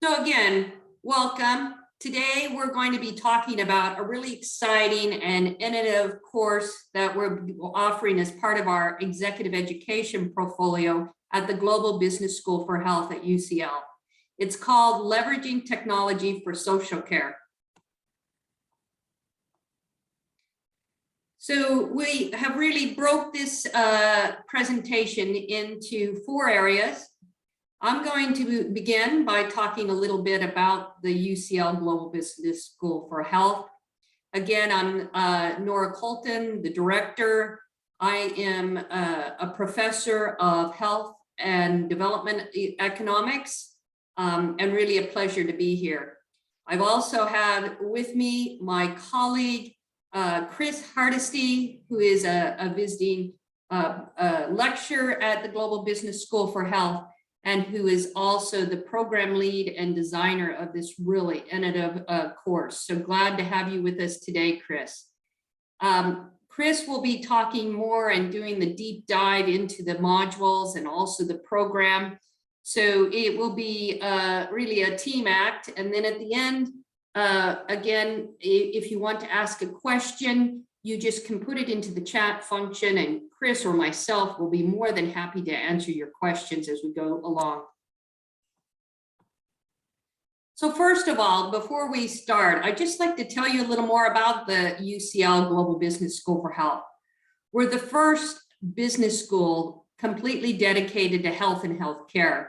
So again, welcome. Today we're going to be talking about a really exciting and innovative course that we're offering as part of our executive education portfolio at the Global Business School for Health at UCL. It's called Leveraging Technology for Social Care. So we have really broke this presentation into 4 areas. I'm going to begin by talking a little bit about the UCL Global Business School for Health. Again, I'm Nora Colton, the director. I am a professor of health and development economics, and really a pleasure to be here. I've also had with me my colleague, Chris Hardesty, who is a visiting lecturer at the Global Business School for Health, and who is also the program lead and designer of this really innovative course. So glad to have you with us today, Chris. Chris will be talking more and doing the deep dive into the modules and also the program. So it will be really a team act. And then at the end, again, if you want to ask a question, you just can put it into the chat function, and Chris or myself will be more than happy to answer your questions as we go along. So first of all, before we start, I'd just like to tell you a little more about the UCL Global Business School for Health. We're the first business school completely dedicated to health and healthcare.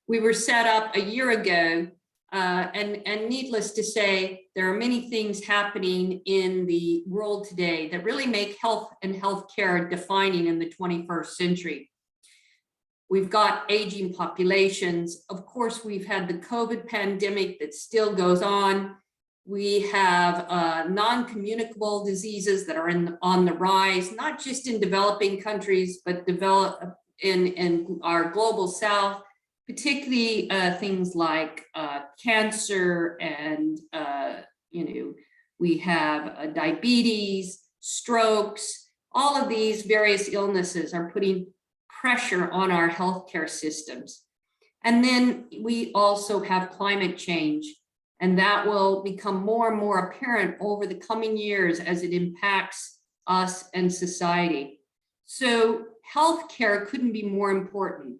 We were set up a year ago, and needless to say, there are many things happening in the world today that really make health and healthcare defining in the 21st century. We've got aging populations. Of course, we've had the COVID pandemic that still goes on. We have non-communicable diseases that are on the rise, not just in developing countries, but in our global south. Particularly things like cancer and, we have diabetes, strokes, all of these various illnesses are putting pressure on our healthcare systems. And then we also have climate change, and that will become more and more apparent over the coming years as it impacts us and society. So healthcare couldn't be more important.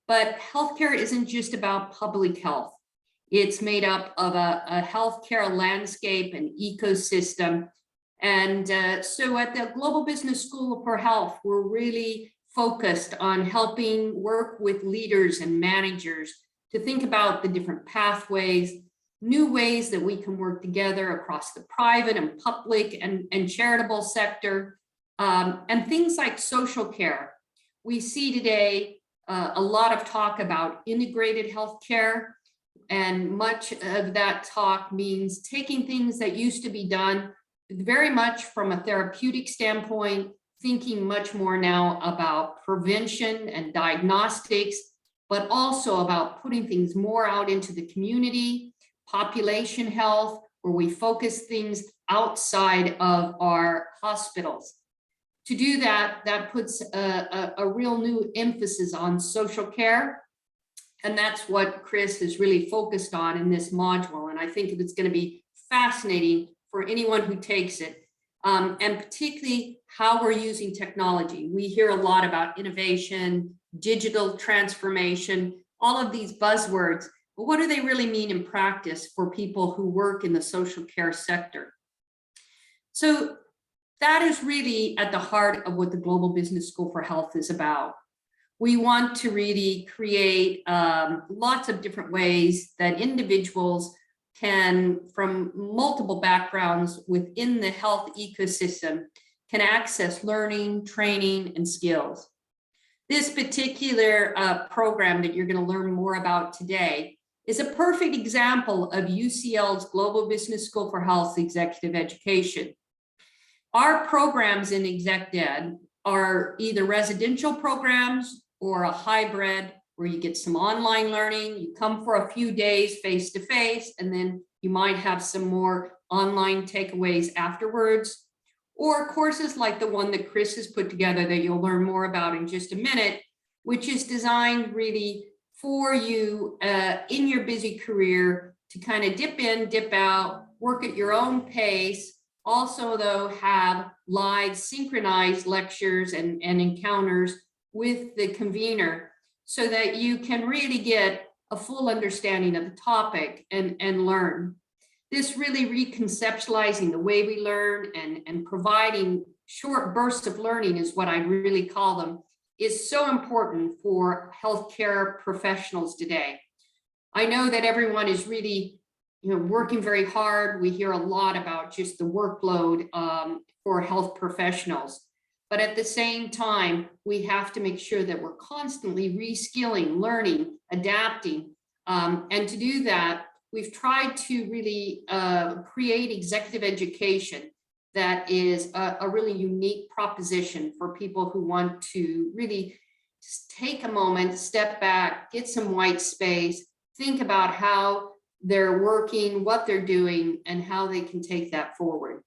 But healthcare isn't just about public health. It's made up of a healthcare landscape and ecosystem. And so at the Global Business School for Health, we're really focused on helping work with leaders and managers to think about the different pathways, new ways that we can work together across the private and public and charitable sector, and things like social care. We see today a lot of talk about integrated healthcare, and much of that talk means taking things that used to be done very much from a therapeutic standpoint, thinking much more now about prevention and diagnostics, but also about putting things more out into the community, population health, where we focus things outside of our hospitals. To do that, that puts a real new emphasis on social care. And that's what Chris is really focused on in this module. And I think it's going to be fascinating for anyone who takes it, and particularly how we're using technology. We hear a lot about innovation, digital transformation, all of these buzzwords, but what do they really mean in practice for people who work in the social care sector? So that is really at the heart of what the Global Business School for Health is about. We want to really create lots of different ways that individuals can, from multiple backgrounds within the health ecosystem, can access learning, training, and skills. This particular program that you're going to learn more about today is a perfect example of UCL's Global Business School for Health Executive Education. Our programs in Exec Ed are either residential programs or a hybrid where you get some online learning, you come for a few days face-to-face, and then you might have some more online takeaways afterwards, or courses like the one that Chris has put together that you'll learn more about in just a minute, which is designed really for you in your busy career to kind of dip in, dip out, work at your own pace. Also, though, have live synchronized lectures and encounters with the convener so that you can really get a full understanding of the topic and learn. This really reconceptualizing the way we learn and providing short bursts of learning is what I really call them, is so important for healthcare professionals today. I know that everyone is really working very hard. We hear a lot about just the workload for health professionals. But at the same time, we have to make sure that we're constantly reskilling, learning, adapting. And to do that, we've tried to really create executive education that is a really unique proposition for people who want to really just take a moment, step back, get some white space, think about how they're working, what they're doing, and how they can take that forward.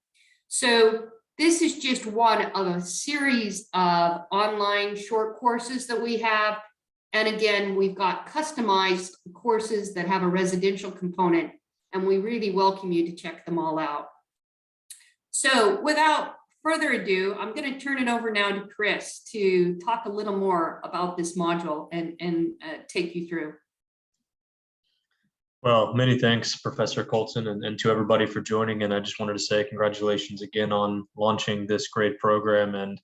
So this is just one of a series of online short courses that we have. And again, we've got customized courses that have a residential component, and we really welcome you to check them all out. So without further ado, I'm going to turn it over now to Chris to talk a little more about this module and take you through. Well, many thanks, Professor Colton, and to everybody for joining. And I just wanted to say congratulations again on launching this great program. And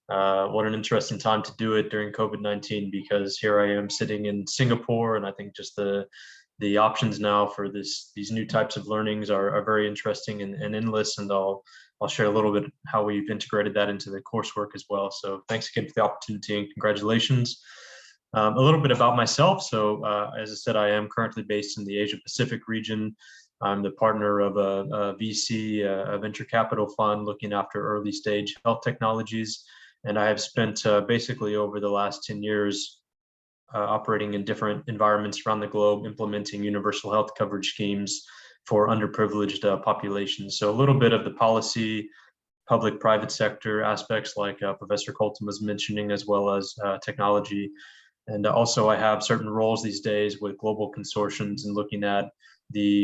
what an interesting time to do it during COVID-19, because here I am sitting in Singapore, and I think just the options now for these new types of learnings are very interesting and endless. And I'll share a little bit how we've integrated that into the coursework as well. So thanks again for the opportunity and congratulations. A little bit about myself. So as I said, I am currently based in the Asia Pacific region. I'm the partner of a VC, a venture capital fund looking after early stage health technologies. And I have spent basically over the last 10 years operating in different environments around the globe, implementing universal health coverage schemes for underprivileged populations. So a little bit of the policy, public-private sector aspects like Professor Colton was mentioning, as well as technology. And also I have certain roles these days with global consortiums and looking at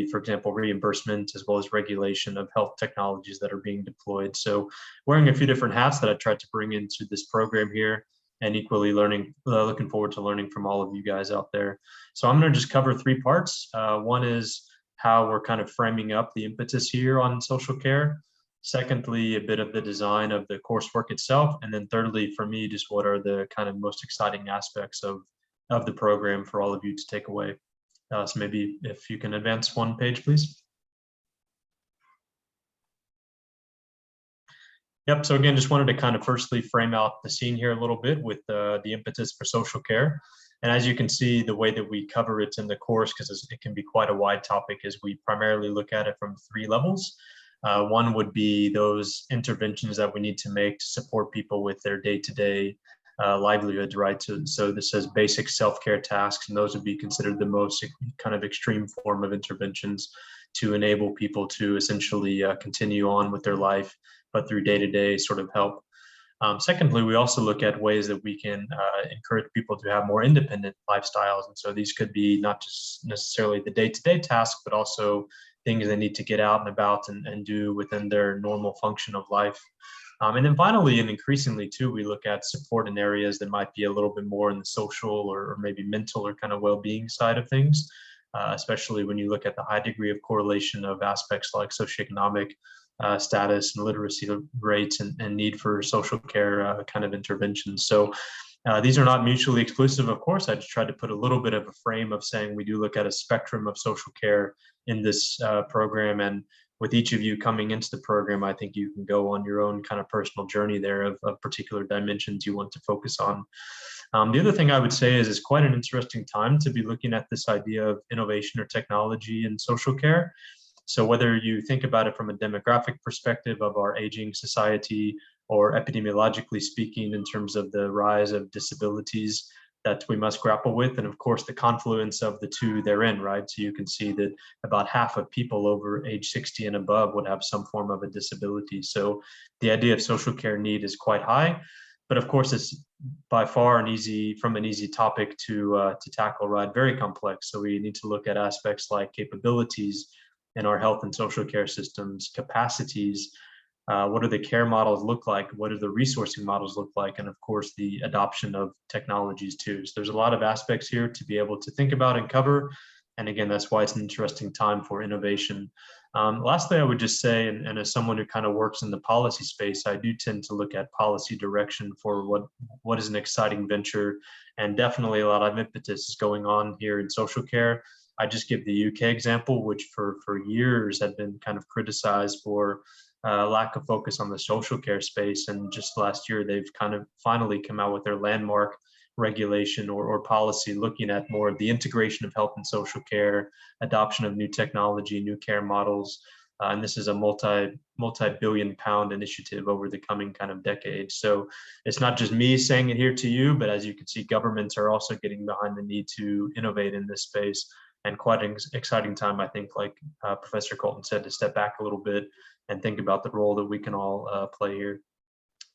for example, reimbursement as well as regulation of health technologies that are being deployed. So wearing a few different hats that I tried to bring into this program here, and equally looking forward to learning from all of you guys out there. So I'm going to just cover 3 parts. One is how we're kind of framing up the impetus here on social care. Secondly, a bit of the design of the coursework itself. And then thirdly, for me, just what are the kind of most exciting aspects of the program for all of you to take away. So maybe if you can advance 1 page, please. Yep, so again, just wanted to kind of firstly frame out the scene here a little bit with the impetus for social care. And as you can see, the way that we cover it in the course, because it can be quite a wide topic, is we primarily look at it from 3 levels. One would be those interventions that we need to make to support people with their day-to-day livelihood, right? So this says basic self-care tasks, and those would be considered the most kind of extreme form of interventions to enable people to essentially continue on with their life, but through day-to-day sort of help. Secondly, we also look at ways that we can encourage people to have more independent lifestyles. And so these could be not just necessarily the day-to-day tasks, but also things they need to get out and about and do within their normal function of life. And then finally, and increasingly too, we look at support in areas that might be a little bit more in the social or maybe mental or kind of well-being side of things, especially when you look at the high degree of correlation of aspects like socioeconomic status and literacy rates and need for social care kind of interventions. So these are not mutually exclusive, of course. I just tried to put a little bit of a frame of saying we do look at a spectrum of social care in this program. And with each of you coming into the program, I think you can go on your own kind of personal journey there of particular dimensions you want to focus on. The other thing I would say is it's quite an interesting time to be looking at this idea of innovation or technology in social care. So whether you think about it from a demographic perspective of our aging society, or epidemiologically speaking in terms of the rise of disabilities that we must grapple with, and of course the confluence of the two therein, right? So you can see that about half of people over age 60 and above would have some form of a disability. So the idea of social care need is quite high. But of course, it's by far an easy topic to tackle, right? Very complex. So we need to look at aspects like capabilities in our health and social care systems, capacities, what do the care models look like? What do the resourcing models look like? And of course, the adoption of technologies too. So there's a lot of aspects here to be able to think about and cover. And again, that's why it's an interesting time for innovation. Lastly, I would just say, and as someone who kind of works in the policy space, I do tend to look at policy direction for what is an exciting venture. And definitely a lot of impetus is going on here in social care. I just give the UK example, which for years had been kind of criticized for lack of focus on the social care space. And just last year, they've kind of finally come out with their landmark regulation or policy looking at more of the integration of health and social care, adoption of new technology, new care models. And this is a multi-billion pound initiative over the coming kind of decades. So it's not just me saying it here to you, but as you can see, governments are also getting behind the need to innovate in this space. And quite an exciting time, I think, like Professor Colton said, to step back a little bit and think about the role that we can all play here.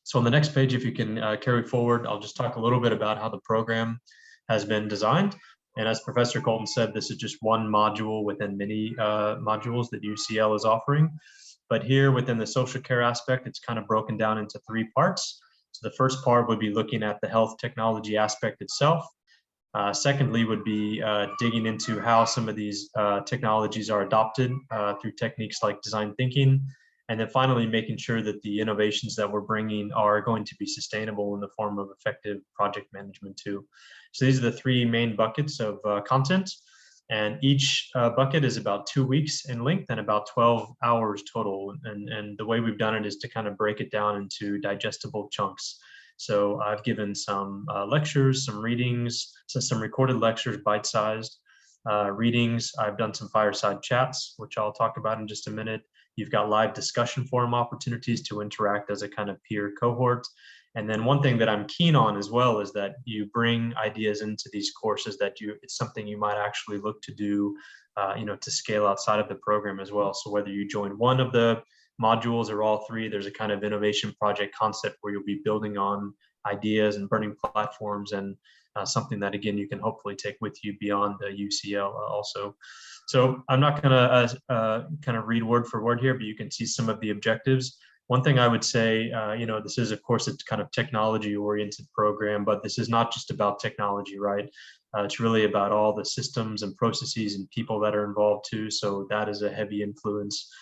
So on the next page, if you can carry forward, I'll just talk a little bit about how the program has been designed. And as Professor Colton said, this is just one module within many modules that UCL is offering. But here within the social care aspect, it's kind of broken down into 3 parts. So the first part would be looking at the health technology aspect itself. Secondly, would be digging into how some of these technologies are adopted through techniques like design thinking. And then finally, making sure that the innovations that we're bringing are going to be sustainable in the form of effective project management too. So these are the 3 main buckets of content. And each bucket is about 2 weeks in length and about 12 hours total. And the way we've done it is to kind of break it down into digestible chunks. So I've given some lectures, some readings, so some recorded lectures, bite-sized readings. I've done some fireside chats, which I'll talk about in just a minute. You've got live discussion forum opportunities to interact as a kind of peer cohort. And then one thing that I'm keen on as well is that you bring ideas into these courses that it's something you might actually look to do, to scale outside of the program as well. So whether you join one of the modules or all 3, there's a kind of innovation project concept where you'll be building on ideas and burning platforms, and something that, again, you can hopefully take with you beyond the UCL also. So I'm not going to kind of read word for word here, but you can see some of the objectives. One thing I would say, this is, of course, it's kind of technology-oriented program, but this is not just about technology, right? It's really about all the systems and processes and people that are involved too. So that is a heavy influence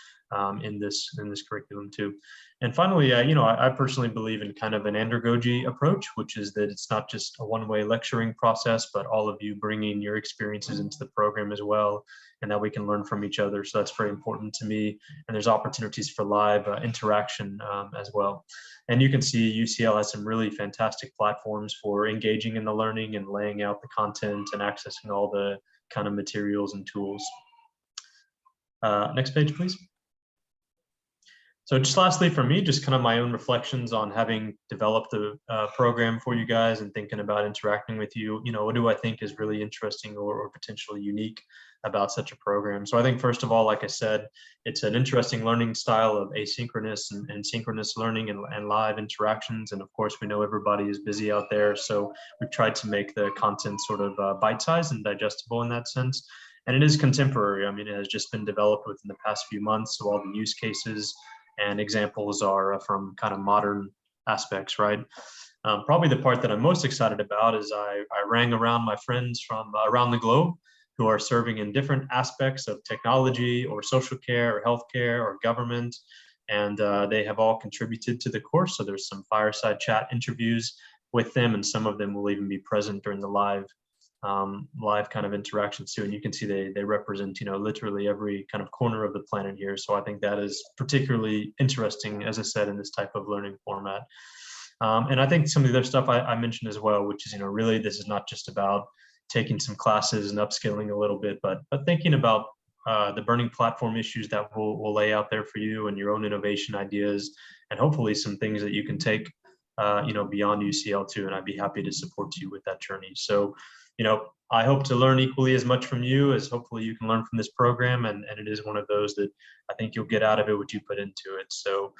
in this curriculum too. And finally, I personally believe in kind of an andragogy approach, which is that it's not just a one-way lecturing process, but all of you bringing your experiences into the program as well, and that we can learn from each other. So that's very important to me. And there's opportunities for live interaction as well. And you can see UCL has some really fantastic platforms for engaging in the learning and laying out the content and accessing all the kind of materials and tools. Next page, please. So just lastly for me, just kind of my own reflections on having developed the program for you guys and thinking about interacting with you. What do I think is really interesting or potentially unique about such a program? So I think, first of all, like I said, it's an interesting learning style of asynchronous and synchronous learning and live interactions. And of course, we know everybody is busy out there. So we've tried to make the content sort of bite-sized and digestible in that sense. And it is contemporary. I mean, it has just been developed within the past few months. So all the use cases and examples are from kind of modern aspects, right? Probably the part that I'm most excited about is I rang around my friends from around the globe who are serving in different aspects of technology or social care or healthcare or government, and they have all contributed to the course. So there's some fireside chat interviews with them, and some of them will even be present during the live kind of interactions too. And you can see they represent, literally every kind of corner of the planet here. So I think that is particularly interesting, as I said, in this type of learning format. And I think some of the other stuff I mentioned as well, which is, really, this is not just about taking some classes and upskilling a little bit, but thinking about the burning platform issues that we'll lay out there for you and your own innovation ideas, and hopefully some things that you can take, beyond UCL too. And I'd be happy to support you with that journey. So, I hope to learn equally as much from you as hopefully you can learn from this program. And it is one of those that I think you'll get out of it what you put into it. So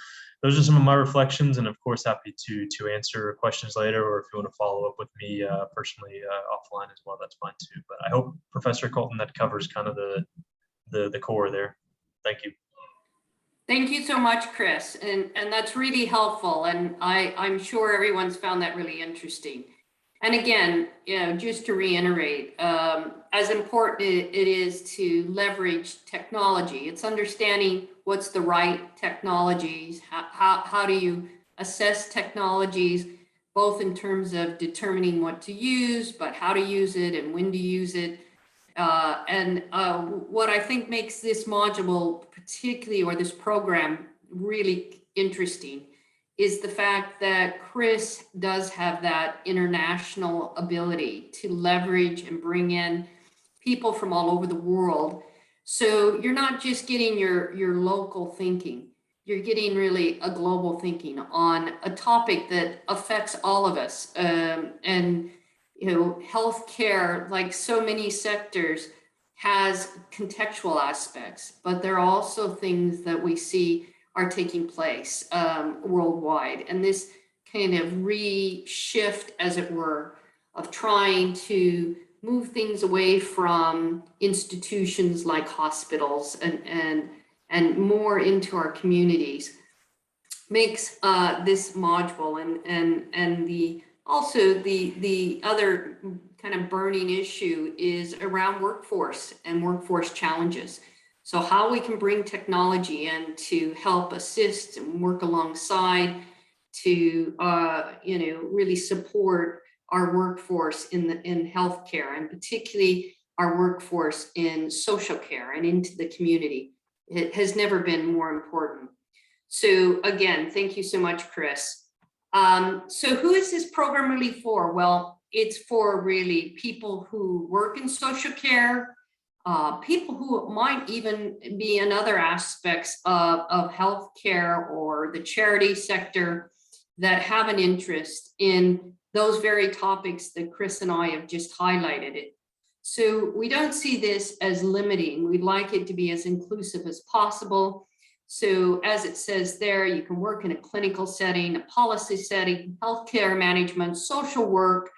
those are some of my reflections, and of course, happy to answer questions later, or if you want to follow up with me personally offline as well, that's fine too. But I hope, Professor Colton, that covers kind of the core there. Thank you. Thank you so much, Chris. And that's really helpful. And I'm sure everyone's found that really interesting. And again, just to reiterate, as important it is to leverage technology. It's understanding what's the right technologies, how do you assess technologies, both in terms of determining what to use, but how to use it and when to use it. What I think makes this module particularly, or this program, really interesting is the fact that Chris does have that international ability to leverage and bring in people from all over the world. So you're not just getting your local thinking, you're getting really a global thinking on a topic that affects all of us. And healthcare, like so many sectors, has contextual aspects, but there are also things that we see are taking place worldwide. And this kind of reshift, as it were, of trying to move things away from institutions like hospitals and more into our communities makes this module and the other kind of burning issue is around workforce and workforce challenges. So how we can bring technology in to help assist and work alongside to really support our workforce in healthcare, and particularly our workforce in social care and into the community. It has never been more important. So again, thank you so much, Chris. So who is this program really for? Well, it's for really people who work in social care, people who might even be in other aspects of healthcare or the charity sector that have an interest in those very topics that Chris and I have just highlighted it. So we don't see this as limiting. We'd like it to be as inclusive as possible. So as it says there, you can work in a clinical setting, a policy setting, healthcare management, social work,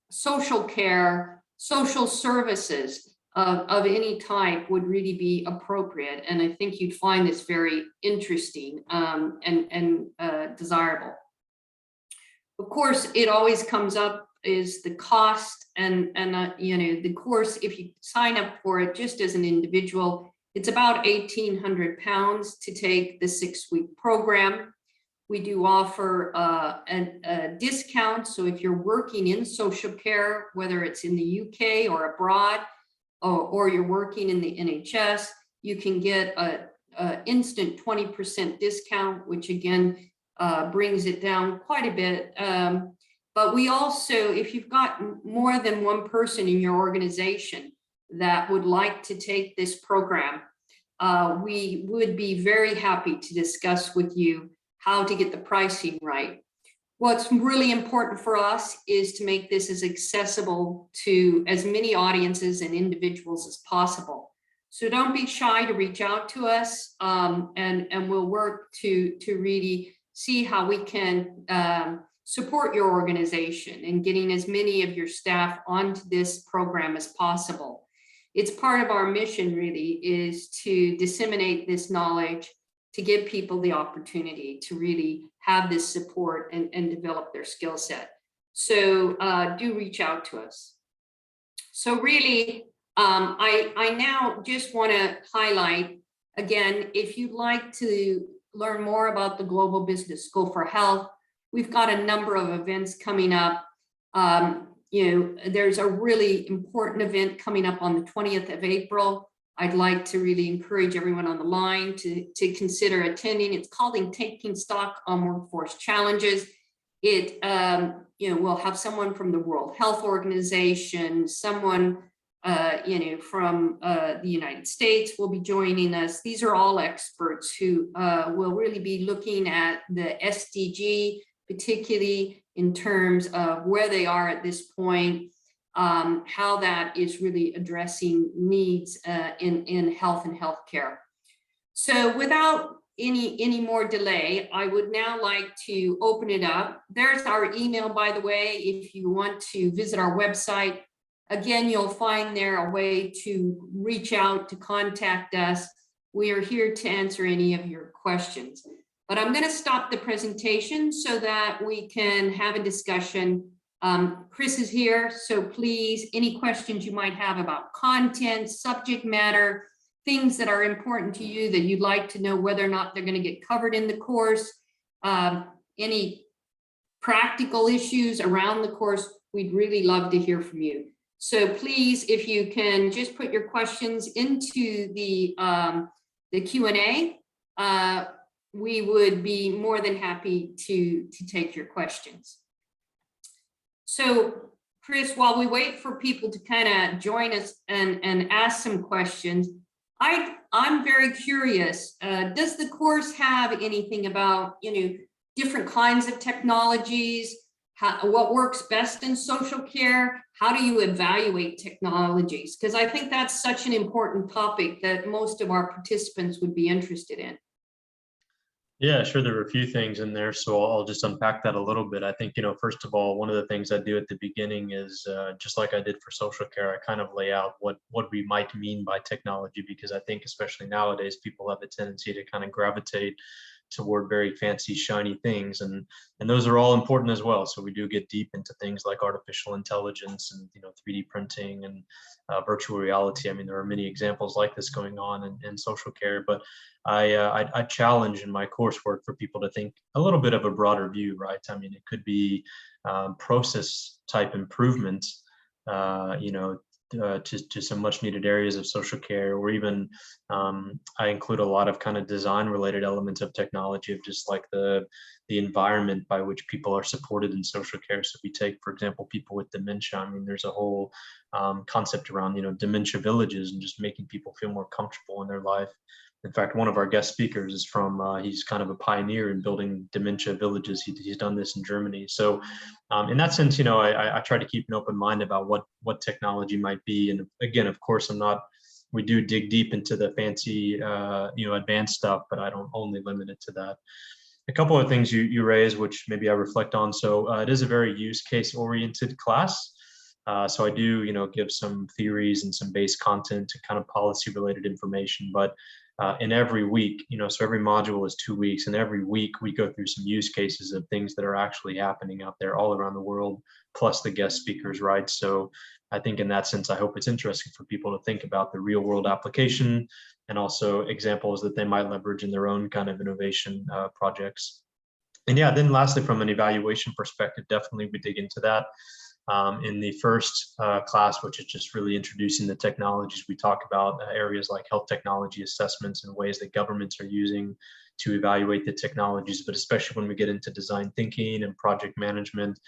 social care, social services of any type would really be appropriate. And I think you'd find this very interesting and desirable. Of course, it always comes up is the cost and the course, if you sign up for it just as an individual, it's about £1,800 to take the 6-week program. We do offer a discount. So if you're working in social care, whether it's in the UK or abroad, or you're working in the NHS, you can get a instant 20% discount, which again brings it down quite a bit. But we also, if you've got more than one person in your organization that would like to take this program, we would be very happy to discuss with you how to get the pricing right. What's really important for us is to make this as accessible to as many audiences and individuals as possible. So don't be shy to reach out to us, and we'll work to really see how we can support your organization in getting as many of your staff onto this program as possible. It's part of our mission really is to disseminate this knowledge, to give people the opportunity to really have this support and develop their skill set. So do reach out to us. So really, I now just want to highlight, again, if you'd like to learn more about the Global Business School for Health, we've got a number of events coming up. There's a really important event coming up on the 20th of April. I'd like to really encourage everyone on the line to consider attending. It's called Taking Stock on Workforce Challenges. It we'll have someone from the World Health Organization, someone from the United States will be joining us. These are all experts who will really be looking at the SDG, particularly in terms of where they are at this point, how that is really addressing needs in health and healthcare. So without any more delay, I would now like to open it up. There's our email, by the way, if you want to visit our website. Again, you'll find there a way to reach out, to contact us. We are here to answer any of your questions. But I'm going to stop the presentation so that we can have a discussion. Chris is here, so please, any questions you might have about content, subject matter, things that are important to you that you'd like to know whether or not they're going to get covered in the course, any practical issues around the course, we'd really love to hear from you. So please, if you can just put your questions into the Q&A, we would be more than happy to take your questions. So Chris, while we wait for people to kind of join us and ask some questions, I'm very curious, does the course have anything about, different kinds of technologies, what works best in social care? How do you evaluate technologies? Because I think that's such an important topic that most of our participants would be interested in. Yeah, sure. There were a few things in there, so I'll just unpack that a little bit. I think, first of all, one of the things I do at the beginning is just like I did for social care, I kind of lay out what we might mean by technology, because I think especially nowadays, people have a tendency to kind of gravitate toward very fancy, shiny things, and those are all important as well. So we do get deep into things like artificial intelligence and 3D printing and virtual reality. I mean, there are many examples like this going on in social care, but I challenge in my coursework for people to think a little bit of a broader view, right? I mean, it could be process type improvements, to some much needed areas of social care, or even I include a lot of kind of design related elements of technology, of just like the environment by which people are supported in social care. So if we take, for example, people with dementia, I mean, there's a whole concept around, dementia villages and just making people feel more comfortable in their life. In fact, one of our guest speakers is he's kind of a pioneer in building dementia villages. He's done this in Germany. So in that sense, I try to keep an open mind about what technology might be. And again, of course, we do dig deep into the fancy, advanced stuff, but I don't only limit it to that. A couple of things you raised, which maybe I reflect on. So it is a very use case oriented class. So I do, give some theories and some base content to kind of policy related information, but in every week, so every module is 2 weeks, and every week we go through some use cases of things that are actually happening out there all around the world, plus the guest speakers, right? So I think in that sense, I hope it's interesting for people to think about the real world application and also examples that they might leverage in their own kind of innovation projects. And yeah, then lastly, from an evaluation perspective, definitely we dig into that. In the first class, which is just really introducing the technologies, we talk about areas like health technology assessments and ways that governments are using to evaluate the technologies. But especially when we get into design thinking and project management,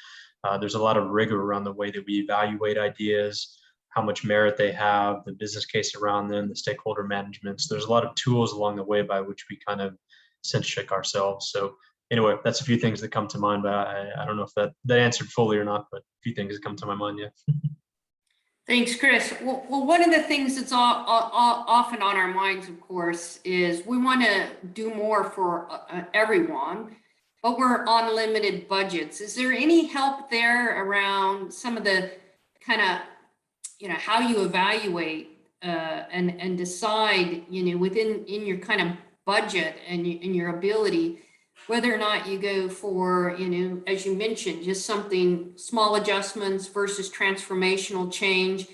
there's a lot of rigor around the way that we evaluate ideas, how much merit they have, the business case around them, the stakeholder management. So there's a lot of tools along the way by which we kind of sense check ourselves. So anyway, that's a few things that come to mind, but I don't know if that answered fully or not, but a few things that come to my mind, yeah. Thanks, Chris. Well, one of the things that's often on our minds, of course, is we want to do more for everyone, but we're on limited budgets. Is there any help there around some of the kind of, how you evaluate and decide, within your kind of budget and your ability, whether or not you go for, as you mentioned, just something small adjustments versus transformational change?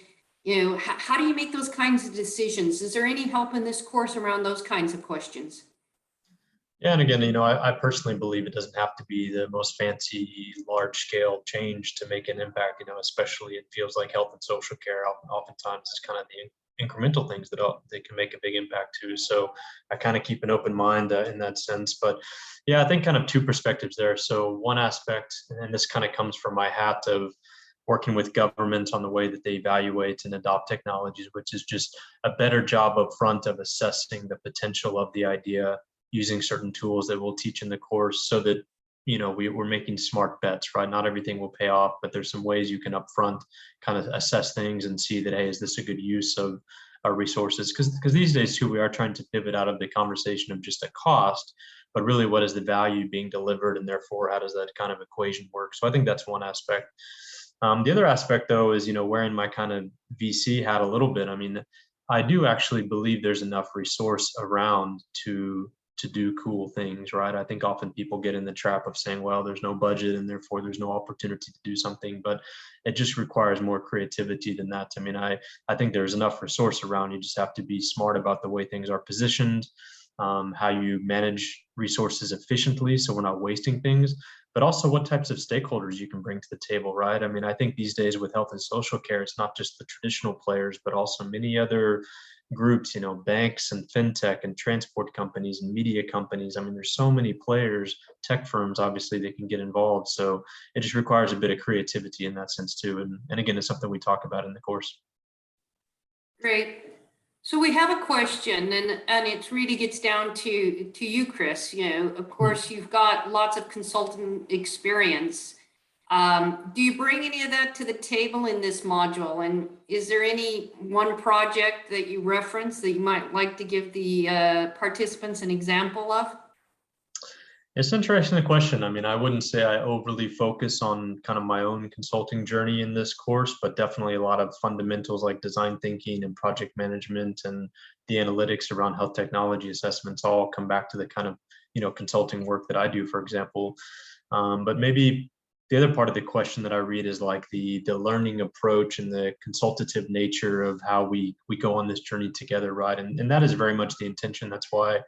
How do you make those kinds of decisions? Is there any help in this course around those kinds of questions? Yeah, and again, I personally believe it doesn't have to be the most fancy, large-scale change to make an impact. Especially it feels like health and social care oftentimes is kind of the incremental things that they can make a big impact too. So I kind of keep an open mind in that sense. But yeah, I think kind of two perspectives there. So one aspect, and this kind of comes from my hat of working with government on the way that they evaluate and adopt technologies, which is just a better job up front of assessing the potential of the idea using certain tools that we'll teach in the course, so that we're making smart bets, right? Not everything will pay off, but there's some ways you can upfront kind of assess things and see that, hey, is this a good use of our resources? Because these days too, we are trying to pivot out of the conversation of just a cost, but really what is the value being delivered, and therefore how does that kind of equation work? So I think that's one aspect. The other aspect, though, is wearing my kind of VC hat a little bit. I mean, I do actually believe there's enough resource around to do cool things, right? I think often people get in the trap of saying, well, there's no budget and therefore there's no opportunity to do something, but it just requires more creativity than that. I mean, I think there's enough resource around. You just have to be smart about the way things are positioned, how you manage resources efficiently so we're not wasting things, but also what types of stakeholders you can bring to the table, right? I mean, I think these days with health and social care, it's not just the traditional players, but also many other groups, banks and fintech and transport companies and media companies. I mean, there's so many players, tech firms, obviously, they can get involved. So it just requires a bit of creativity in that sense too. And again, it's something we talk about in the course. Great. So we have a question, and it really gets down to you, Chris. Of course, you've got lots of consultant experience. Do you bring any of that to the table in this module? And is there any one project that you reference that you might like to give the participants an example of? It's an interesting question. I mean, I wouldn't say I overly focus on kind of my own consulting journey in this course, but definitely a lot of fundamentals like design thinking and project management and the analytics around health technology assessments all come back to the kind of, consulting work that I do, for example. But maybe the other part of the question that I read is like the learning approach and the consultative nature of how we go on this journey together, right? And that is very much the intention. That's why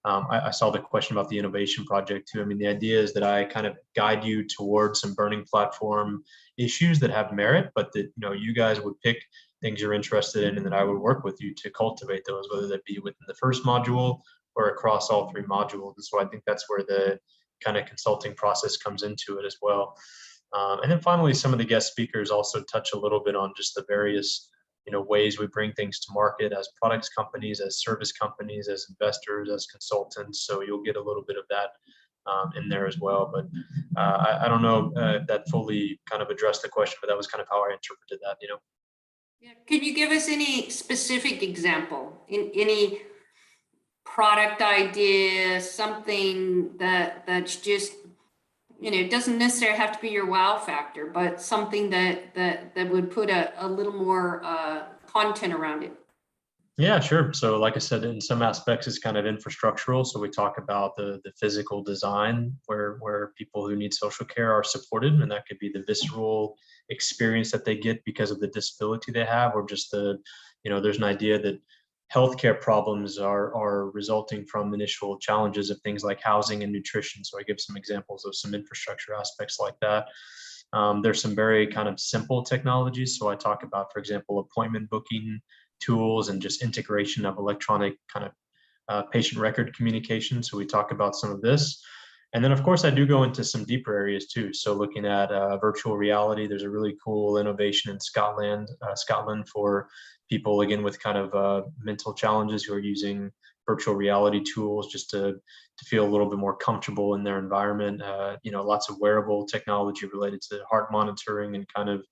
I saw the question about the innovation project too. I mean, the idea is that I kind of guide you towards some burning platform issues that have merit, but that you guys would pick things you're interested in, and that I would work with you to cultivate those, whether that be within the first module or across all three modules. And so I think that's where the kind of consulting process comes into it as well. And then finally, some of the guest speakers also touch a little bit on just the various ways we bring things to market as products companies, as service companies, as investors, as consultants. So you'll get a little bit of that in there as well. But I don't know if that fully kind of addressed the question, but that was kind of how I interpreted that. Yeah. Can you give us any specific example in any product idea, something that's just, it doesn't necessarily have to be your wow factor, but something that would put a little more content around it? Yeah, sure. So like I said, in some aspects, it's kind of infrastructural. So we talk about the physical design where people who need social care are supported, and that could be the visceral experience that they get because of the disability they have, or just there's an idea that healthcare problems are resulting from initial challenges of things like housing and nutrition. So I give some examples of some infrastructure aspects like that. There's some very kind of simple technologies. So I talk about, for example, appointment booking tools and just integration of electronic kind of patient record communication. So we talk about some of this. And then, of course, I do go into some deeper areas too. So looking at virtual reality, there's a really cool innovation in Scotland for people, again, with kind of mental challenges who are using virtual reality tools just to feel a little bit more comfortable in their environment. Lots of wearable technology related to heart monitoring and kind of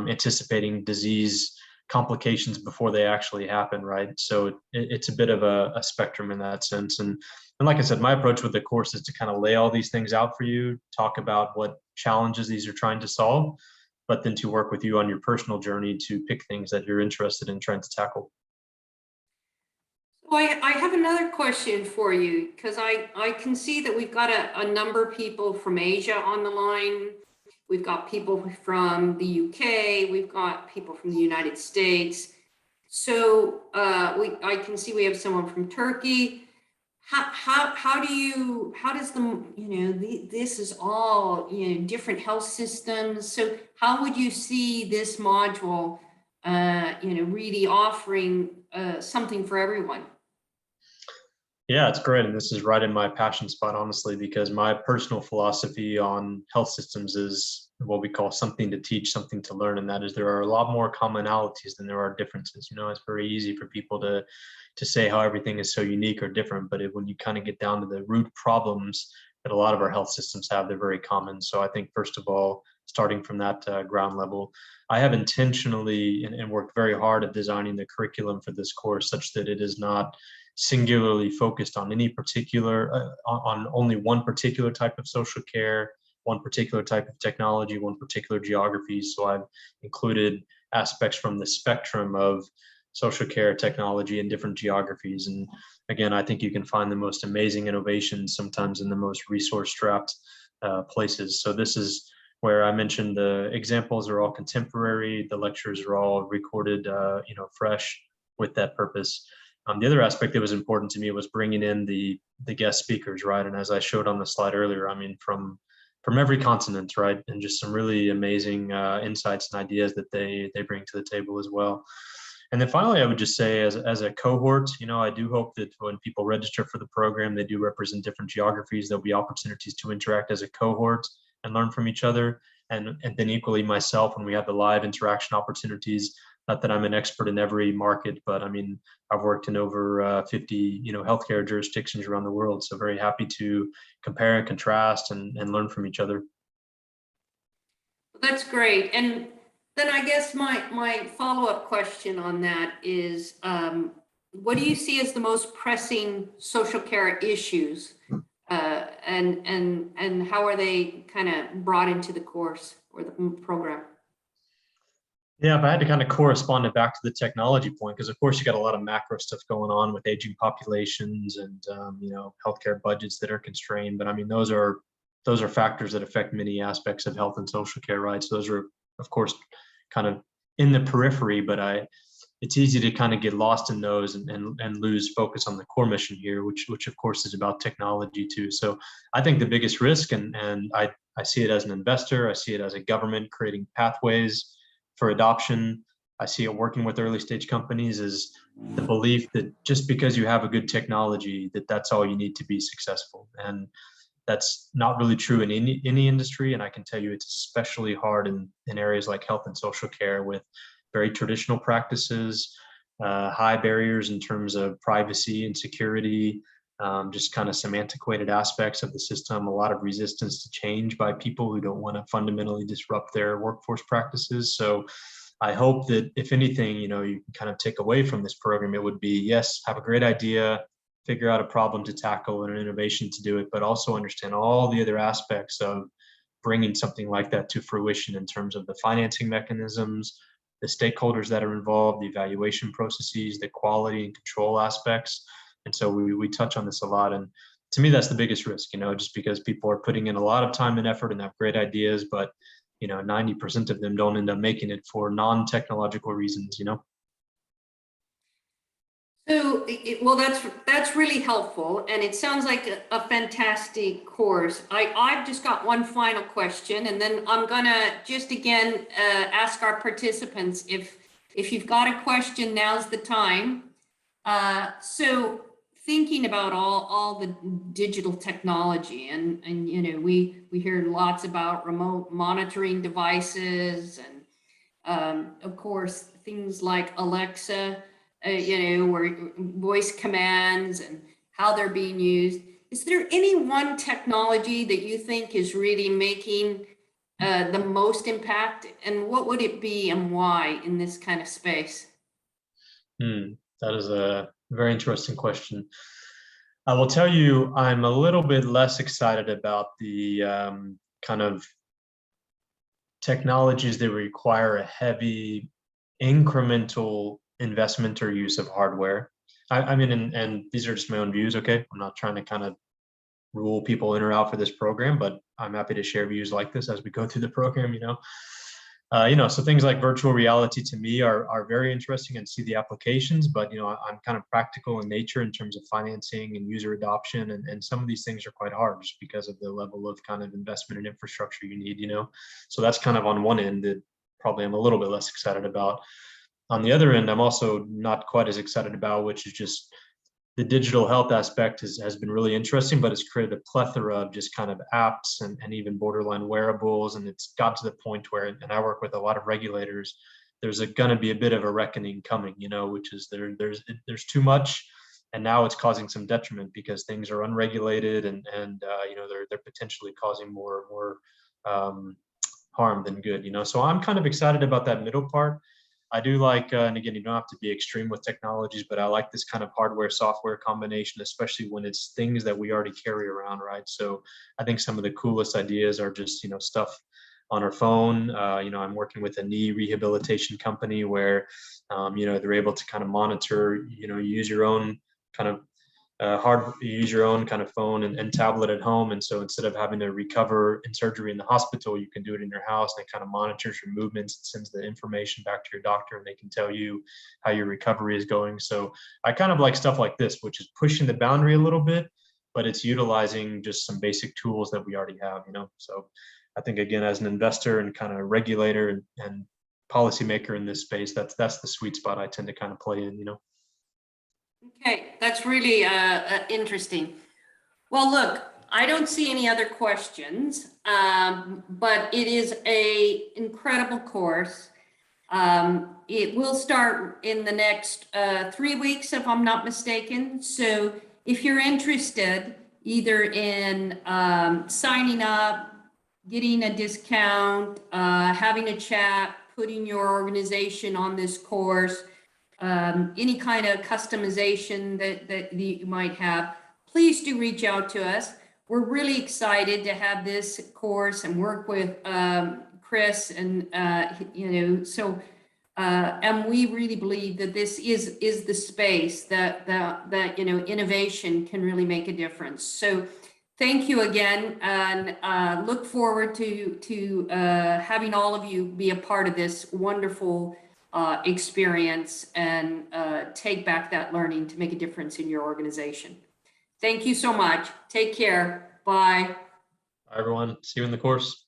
anticipating disease complications before they actually happen, right? So it's a bit of a spectrum in that sense. And like I said, my approach with the course is to kind of lay all these things out for you, talk about what challenges these are trying to solve, but then to work with you on your personal journey to pick things that you're interested in trying to tackle. So I have another question for you, because I can see that we've got a number of people from Asia on the line. We've got people from the UK. We've got people from the United States. So I can see we have someone from Turkey. How does this is all, different health systems. So how would you see this module, really offering something for everyone? Yeah, it's great. And this is right in my passion spot, honestly, because my personal philosophy on health systems is what we call something to teach, something to learn. And that is there are a lot more commonalities than there are differences. It's very easy for people to say how everything is so unique or different. But when you kind of get down to the root problems, that a lot of our health systems have. They're very common. So I think, first of all, starting from that ground level, I have intentionally and worked very hard at designing the curriculum for this course such that it is not singularly focused on any particular, on only one particular type of social care, one particular type of technology, one particular geography. So I've included aspects from the spectrum of social care technology in different geographies. And again, I think you can find the most amazing innovations sometimes in the most resource-strapped places. So this is where I mentioned the examples are all contemporary, the lectures are all recorded, fresh with that purpose. The other aspect that was important to me was bringing in the guest speakers, right? And as I showed on the slide earlier, I mean, from every continent, right? And just some really amazing insights and ideas that they bring to the table as well. And then finally, I would just say as a cohort, I do hope that when people register for the program, they do represent different geographies. There'll be opportunities to interact as a cohort and learn from each other. And then equally myself, when we have the live interaction opportunities, not that I'm an expert in every market, but I mean, I've worked in over 50, healthcare jurisdictions around the world. So very happy to compare and contrast and learn from each other. That's great. And then I guess my follow-up question on that is, what do you see as the most pressing social care issues, and how are they kind of brought into the course or the program? Yeah, if I had to kind of correspond it back to the technology point, because of course you got a lot of macro stuff going on with aging populations and healthcare budgets that are constrained. But I mean, those are factors that affect many aspects of health and social care, right? So those are, of course, kind of in the periphery, but it's easy to kind of get lost in those and lose focus on the core mission here, which of course is about technology too. So I think the biggest risk, and I see it as an investor, I see it as a government creating pathways for adoption. I see it working with early stage companies, is the belief that just because you have a good technology, that's all you need to be successful. And that's not really true in any industry. And I can tell you it's especially hard in areas like health and social care with very traditional practices, high barriers in terms of privacy and security, just kind of some antiquated aspects of the system, a lot of resistance to change by people who don't want to fundamentally disrupt their workforce practices. So I hope that if anything, you can kind of take away from this program, it would be, yes, have a great idea, figure out a problem to tackle and an innovation to do it, but also understand all the other aspects of bringing something like that to fruition in terms of the financing mechanisms, the stakeholders that are involved, the evaluation processes, the quality and control aspects. And so we touch on this a lot. And to me, that's the biggest risk, just because people are putting in a lot of time and effort and have great ideas, but 90% of them don't end up making it for non-technological reasons, So, well, that's really helpful, and it sounds like a fantastic course. I've just got one final question, and then I'm gonna just again ask our participants if you've got a question, now's the time. So, thinking about all the digital technology, and we hear lots about remote monitoring devices, and of course things like Alexa. Where voice commands and how they're being used. Is there any one technology that you think is really making the most impact, and what would it be and why in this kind of space? That is a very interesting question. I will tell you, I'm a little bit less excited about the kind of technologies that require a heavy incremental investment or use of hardware. I mean, and these are just my own views, okay? I'm not trying to kind of rule people in or out for this program, but I'm happy to share views like this as we go through the program, so things like virtual reality to me are very interesting and see the applications, but I'm kind of practical in nature in terms of financing and user adoption, and some of these things are quite hard just because of the level of kind of investment and infrastructure you need, so that's kind of on one end that probably I'm a little bit less excited about. On the other end, I'm also not quite as excited about, which is just the digital health aspect has been really interesting, but it's created a plethora of just kind of apps and even borderline wearables. And it's got to the point where, and I work with a lot of regulators, there's going to be a bit of a reckoning coming, which is there's too much And now it's causing some detriment because things are unregulated and you know, they're potentially causing more harm than good, you know. So I'm kind of excited about that middle part. I do like, and again, you don't have to be extreme with technologies, but I like this kind of hardware software combination, especially when it's things that we already carry around, right? So I think some of the coolest ideas are just, you know, stuff on our phone. You know, I'm working with a knee rehabilitation company where, you know, they're able to kind of monitor, you know, use your own kind of use your own kind of phone and tablet at home. And so instead of having to recover in surgery in the hospital, you can do it in your house, and it kind of monitors your movements and sends the information back to your doctor, and they can tell you how your recovery is going. So I kind of like stuff like this, which is pushing the boundary a little bit, but it's utilizing just some basic tools that we already have, you know. So I think, again, as an investor and kind of regulator and policymaker in this space, that's the sweet spot I tend to kind of play in, you know. Okay, that's really interesting. Well, look, I don't see any other questions, but it is an incredible course. It will start in the next 3 weeks, if I'm not mistaken. So if you're interested either in signing up, getting a discount, having a chat, putting your organization on this course, any kind of customization that you might have, please do reach out to us. We're really excited to have this course and work with Chris, and you know, so and we really believe that this is the space that you know, innovation can really make a difference. So thank you again, and look forward to having all of you be a part of this wonderful experience, and take back that learning to make a difference in your organization. Thank you so much. Take care. Bye. Bye, everyone. See you in the course.